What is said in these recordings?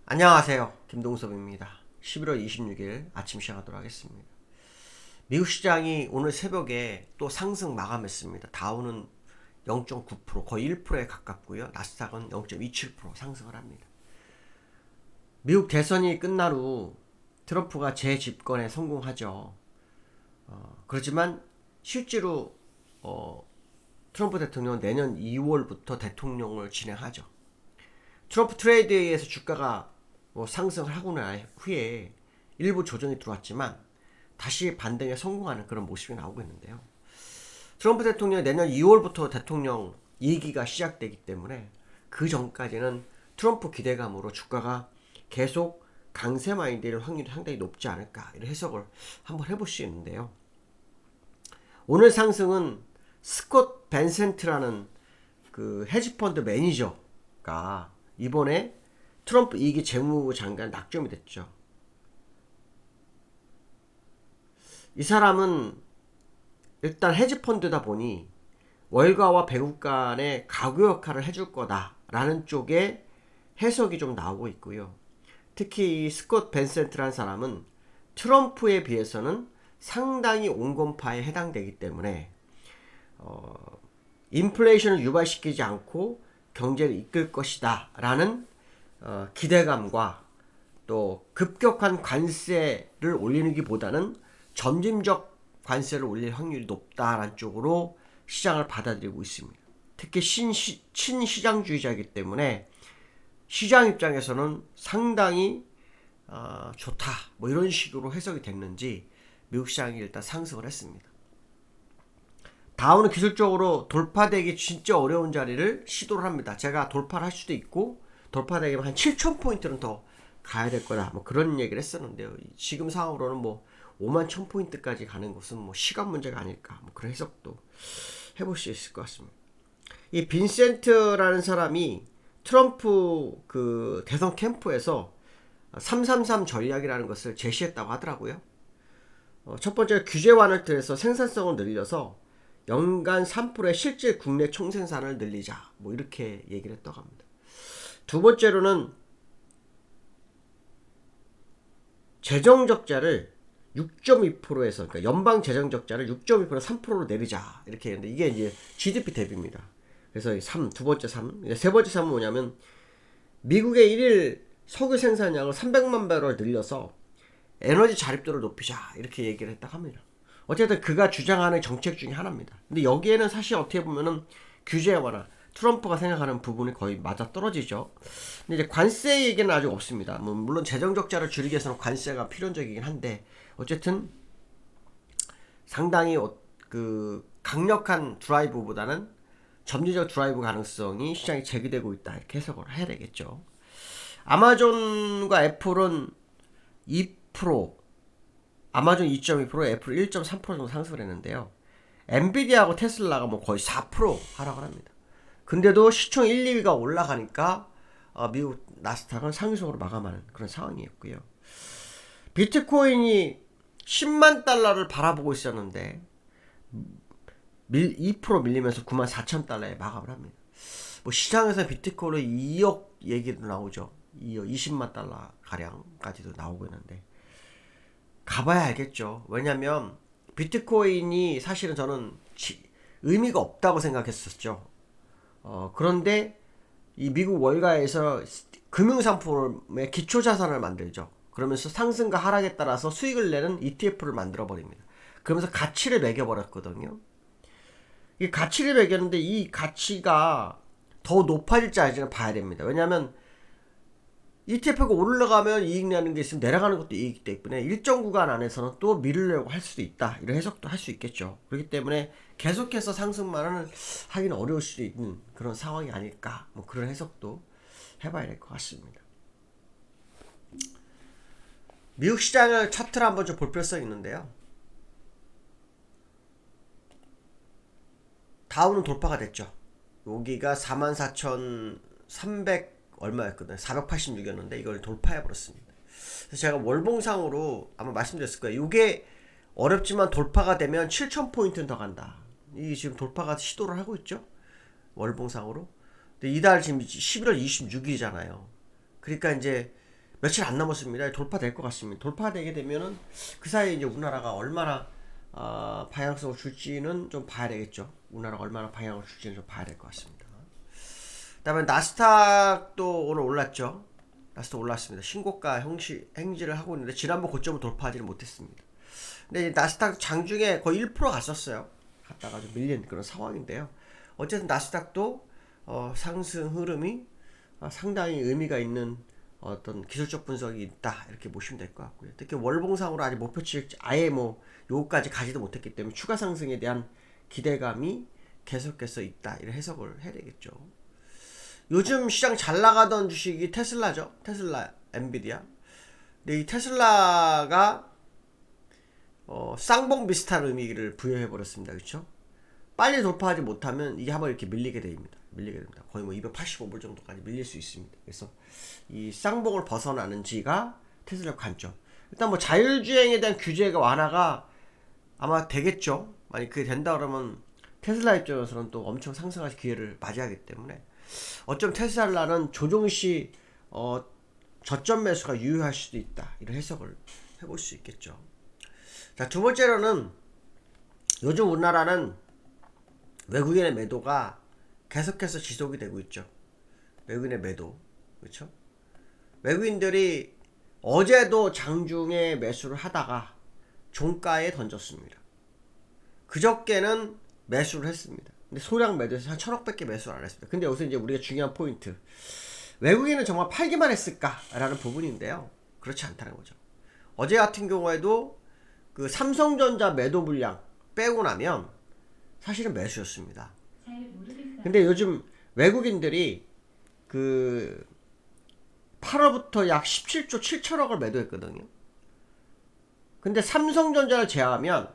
안녕하세요. 김동섭입니다. 11월 26일 아침 시작하도록 하겠습니다. 미국 시장이 오늘 새벽에 또 상승 마감했습니다. 다우는 0.9% 거의 1%에 가깝고요. 나스닥은 0.27% 상승을 합니다. 미국 대선이 끝난 후 트럼프가 재집권에 성공하죠. 그렇지만 실제로 트럼프 대통령은 내년 2월부터 대통령을 진행하죠. 트럼프 트레이드에 의해서 주가가 상승을 하고 난 후에 일부 조정이 들어왔지만 다시 반등에 성공하는 그런 모습이 나오고 있는데요. 트럼프 대통령이 내년 2월부터 대통령 2기가 시작되기 때문에 그 전까지는 트럼프 기대감으로 주가가 계속 강세만이 될 확률이 상당히 높지 않을까 이런 해석을 한번 해볼 수 있는데요. 오늘 상승은 스콧 벤센트라는 그 헤지펀드 매니저가 이번에 트럼프 2기 재무장관 낙점이 됐죠. 이 사람은 일단 헤지펀드다 보니 월가와 배급 간의 가구 역할을 해줄 거다라는 쪽에 해석이 좀 나오고 있고요. 특히 이 스콧 벤센트라는 사람은 트럼프에 비해서는 상당히 온건파에 해당되기 때문에 인플레이션을 유발시키지 않고 경제를 이끌 것이다 라는 기대감과 또 급격한 관세를 올리기보다는 점진적 관세를 올릴 확률이 높다라는 쪽으로 시장을 받아들이고 있습니다. 특히 친시장주의자이기 때문에 시장 입장에서는 상당히 좋다 뭐 이런 식으로 해석이 됐는지 미국 시장이 일단 상승을 했습니다. 다우는 기술적으로 돌파되기 진짜 어려운 자리를 시도를 합니다. 제가 돌파를 할 수도 있고 돌파되기만 한 7,000포인트는 더 가야 될 거다 뭐 그런 얘기를 했었는데요. 지금 상황으로는 뭐 51,000포인트까지 가는 것은 뭐 시간 문제가 아닐까 뭐 그런 해석도 해볼 수 있을 것 같습니다. 이 빈센트라는 사람이 트럼프 그 대선 캠프에서 333 전략이라는 것을 제시했다고 하더라고요. 첫 번째 규제 완화를 통해서 생산성을 늘려서 연간 3%의 실질 국내 총생산을 늘리자 뭐 이렇게 얘기를 했다고 합니다. 두 번째로는 재정 적자를 6.2%에서 그러니까 연방 재정 적자를 6.2% 3%로 내리자 이렇게 했는데 이게 이제 GDP 대비입니다. 그래서 두 번째 3, 세 번째 3은 뭐냐면 미국의 일일 석유 생산량을 300만 배럴 늘려서 에너지 자립도를 높이자 이렇게 얘기를 했다고 합니다. 어쨌든 그가 주장하는 정책 중에 하나입니다. 근데 여기에는 사실 어떻게 보면은 규제 완화, 트럼프가 생각하는 부분이 거의 맞아 떨어지죠. 근데 이제 관세 얘기는 아직 없습니다. 뭐 물론 재정 적자를 줄이기 위해서는 관세가 필연적이긴 한데 어쨌든 상당히 그 강력한 드라이브보다는 점진적 드라이브 가능성이 시장에 제기되고 있다 이렇게 해석을 해야 되겠죠. 아마존과 애플은 2%, 아마존 2.2%, 애플 1.3% 정도 상승을 했는데요. 엔비디아하고 테슬라가 뭐 거의 4% 하락을 합니다. 근데도 시총 1, 2위가 올라가니까 미국 나스닥은 상승으로 마감하는 그런 상황이었고요. 비트코인이 10만 달러를 바라보고 있었는데 2% 밀리면서 9만 4천 달러에 마감을 합니다. 뭐 시장에서 비트코인은 2억 얘기도 나오죠. 2억 20만 달러 가량까지도 나오고 있는데 가봐야 알겠죠. 왜냐면 비트코인이 사실은 저는 의미가 없다고 생각했었죠. 그런데 이 미국 월가에서 금융상품의 기초자산을 만들죠. 그러면서 상승과 하락에 따라서 수익을 내는 ETF를 만들어 버립니다. 그러면서 가치를 매겨버렸거든요. 이 가치를 매겼는데 이 가치가 더 높아질지 아닐지는 봐야 됩니다. 왜냐하면 ETF가 올라가면 이익 내는 게 있으면 내려가는 것도 이익이기 때문에 일정 구간 안에서는 또 밀으려고 할 수도 있다. 이런 해석도 할 수 있겠죠. 그렇기 때문에 계속해서 상승만은 하기는 어려울 수도 있는 그런 상황이 아닐까. 뭐 그런 해석도 해봐야 될 것 같습니다. 미국 시장을 차트를 한번 좀 볼 필요성이 있는데요. 다우는 돌파가 됐죠. 여기가 44,300 얼마였거든요. 486이었는데 이걸 돌파해 버렸습니다. 그래서 제가 월봉상으로 아마 말씀드렸을 거예요. 이게 어렵지만 돌파가 되면 7,000포인트는 더 간다. 이게 지금 돌파가 시도를 하고 있죠. 월봉상으로. 근데 이달 지금 11월 26일이잖아요. 그러니까 이제 며칠 안 남았습니다. 돌파될 것 같습니다. 돌파되게 되면은 그 사이에 이제 우리나라가 얼마나 방향성을 줄지는 좀 봐야 되겠죠. 우리나라가 얼마나 방향을 줄지는 좀 봐야 될 것 같습니다. 그다음에 나스닥도 오늘 올랐죠. 나스닥 올랐습니다. 신고가 행진을 하고 있는데 지난번 고점을 돌파하지는 못했습니다. 근데 나스닥 장중에 거의 1% 갔었어요. 갔다가 좀 밀린 그런 상황인데요. 어쨌든 나스닥도 상승 흐름이 상당히 의미가 있는 어떤 기술적 분석이 있다 이렇게 보시면 될 것 같고요. 특히 월봉상으로 아직 목표치 아예 뭐 요거까지 가지도 못했기 때문에 추가 상승에 대한 기대감이 계속해서 있다 이런 해석을 해야 되겠죠. 요즘 시장 잘 나가던 주식이 테슬라죠. 테슬라, 엔비디아. 근데 이 테슬라가 쌍봉 비슷한 의미를 부여해 버렸습니다. 그렇죠? 빨리 돌파하지 못하면 이게 한번 이렇게 밀리게 됩니다. 거의 뭐 285불 정도까지 밀릴 수 있습니다. 그래서 이 쌍봉을 벗어나는지가 테슬라 관점. 일단 뭐 자율주행에 대한 규제가 완화가 아마 되겠죠. 만약 그게 된다 그러면 테슬라 입장에서는 또 엄청 상승할 기회를 맞이하기 때문에 어쩜 테슬라는 조종시 저점 매수가 유효할 수도 있다. 이런 해석을 해볼 수 있겠죠. 자, 두 번째로는 요즘 우리나라는 외국인의 매도가 계속해서 지속이 되고 있죠. 외국인의 매도. 그렇죠? 외국인들이 어제도 장중에 매수를 하다가 종가에 던졌습니다. 그저께는 매수를 했습니다. 근데 소량 매도해서 한 1,000억밖에 매수를 안 했습니다. 근데 여기서 이제 우리가 중요한 포인트. 외국인은 정말 팔기만 했을까라는 부분인데요. 그렇지 않다는 거죠. 어제 같은 경우에도 그 삼성전자 매도 물량 빼고 나면 사실은 매수였습니다. 근데 요즘 외국인들이 그 8월부터 약 17조 7천억을 매도했거든요. 근데 삼성전자를 제외하면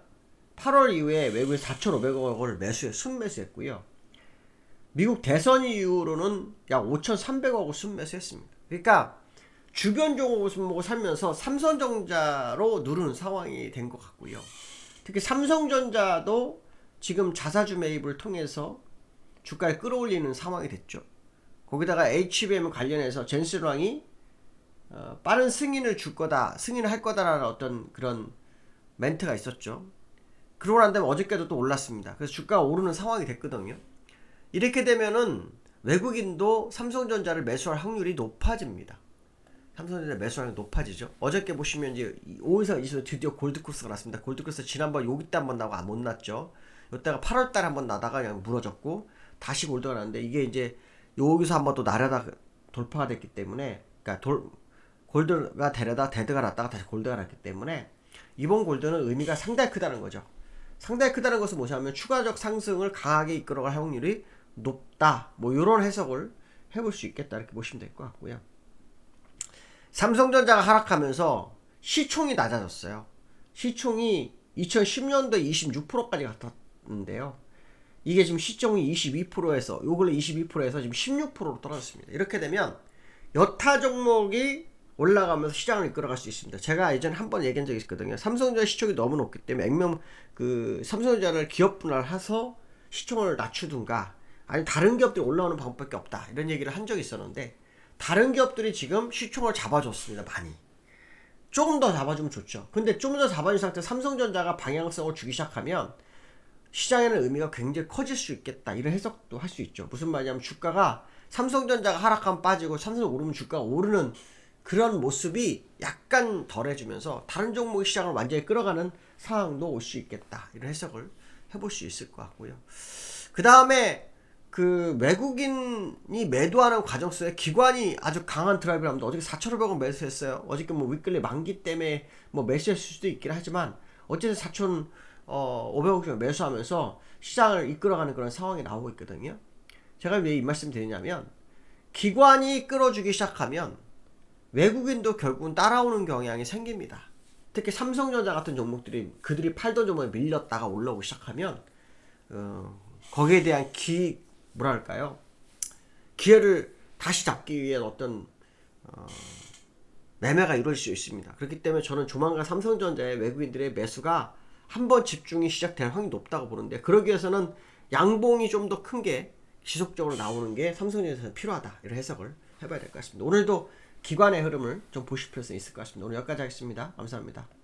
8월 이후에 외국인 4,500억을 순매수했고요. 미국 대선 이후로는 약 5,300억을 순매수했습니다. 그러니까 주변 종목을 살면서 삼성전자로 누르는 상황이 된 것 같고요. 특히 삼성전자도 지금 자사주 매입을 통해서 주가를 끌어올리는 상황이 됐죠. 거기다가 HBM 관련해서 젠스랑이 빠른 승인을 승인을 할 거다라는 어떤 그런 멘트가 있었죠. 그러고 난 다음에 어저께도 또 올랐습니다. 그래서 주가가 오르는 상황이 됐거든요. 이렇게 되면은 외국인도 삼성전자를 매수할 확률이 높아집니다. 삼성전자 매수하는 게 높아지죠. 어저께 보시면 이제 5일선 이수로 드디어 골드코스가 났습니다. 골드코스 지난번 여기 때 한번 나고 못 났죠. 이때가 8월달에 한번 나다가 그냥 무너졌고 다시 골드가 났는데 이게 이제 여기서 한번 또 나려다 돌파가 됐기 때문에 그러니까 골드가 데려다 데드가 났다가 다시 골드가 났기 때문에 이번 골드는 의미가 상당히 크다는 거죠. 상당히 크다는 것은 뭐냐면 추가적 상승을 강하게 이끌어갈 확률이 높다. 뭐 이런 해석을 해볼 수 있겠다 이렇게 보시면 될 것 같고요. 삼성전자가 하락하면서 시총이 낮아졌어요. 시총이 2010년도에 26%까지 갔었는데요. 이게 지금 시총이 22%에서 요 근래 22%에서 지금 16%로 떨어졌습니다. 이렇게 되면 여타 종목이 올라가면서 시장을 이끌어갈 수 있습니다. 제가 예전에 한번 얘기한 적이 있거든요. 삼성전자 시총이 너무 높기 때문에 액면 삼성전자를 기업 분할해서 시총을 낮추든가 아니 다른 기업들이 올라오는 방법밖에 없다. 이런 얘기를 한 적이 있었는데 다른 기업들이 지금 시총을 잡아줬습니다. 많이. 조금 더 잡아주면 좋죠. 근데 좀 더 잡아준 상태 삼성전자가 방향성을 주기 시작하면 시장에는 의미가 굉장히 커질 수 있겠다. 이런 해석도 할 수 있죠. 무슨 말이냐면 주가가 삼성전자가 하락하면 빠지고 삼성이 오르면 주가가 오르는 그런 모습이 약간 덜해지면서 다른 종목의 시장을 완전히 끌어가는 상황도 올 수 있겠다. 이런 해석을 해볼 수 있을 것 같고요. 그 다음에 그 외국인이 매도하는 과정 속에 기관이 아주 강한 드라이브를 합니다. 어저께 4,500원 매수했어요. 어저께 뭐 윗글리 만기 때문에 뭐 매수했을 수도 있긴 하지만 어쨌든 4,500원 정도 매수하면서 시장을 이끌어가는 그런 상황이 나오고 있거든요. 제가 왜 이 말씀 드리냐면 기관이 끌어주기 시작하면 외국인도 결국은 따라오는 경향이 생깁니다. 특히 삼성전자 같은 종목들이 그들이 팔던 종목에 밀렸다가 올라오기 시작하면 거기에 대한 기회를 다시 잡기 위한 어떤 매매가 이루어질 수 있습니다. 그렇기 때문에 저는 조만간 삼성전자의 외국인들의 매수가 한번 집중이 시작될 확률이 높다고 보는데 그러기 위해서는 양봉이 좀 더 큰 게 지속적으로 나오는 게 삼성전자에서 필요하다. 이런 해석을 해봐야 될 것 같습니다. 오늘도 기관의 흐름을 좀 보실 필요성이 있을 것 같습니다. 오늘 여기까지 하겠습니다. 감사합니다.